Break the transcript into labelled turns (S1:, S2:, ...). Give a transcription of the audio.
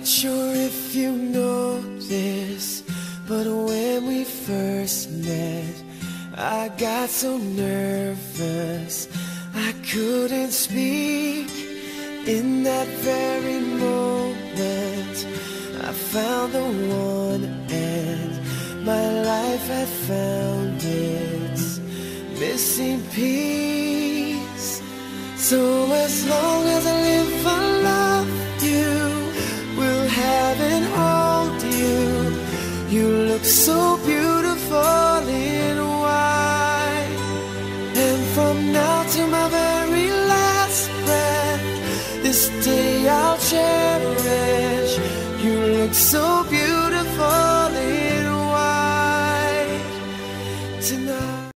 S1: Not sure if you know this, but when we first met, I got so nervous I couldn't speak. In that very moment, I found the one, and my life had found its missing piece. So as long as I live, I love you, will have and hold you. You look so beautiful in white, and from now to my very last breath, this day I'll cherish. You look so beautiful in white tonight.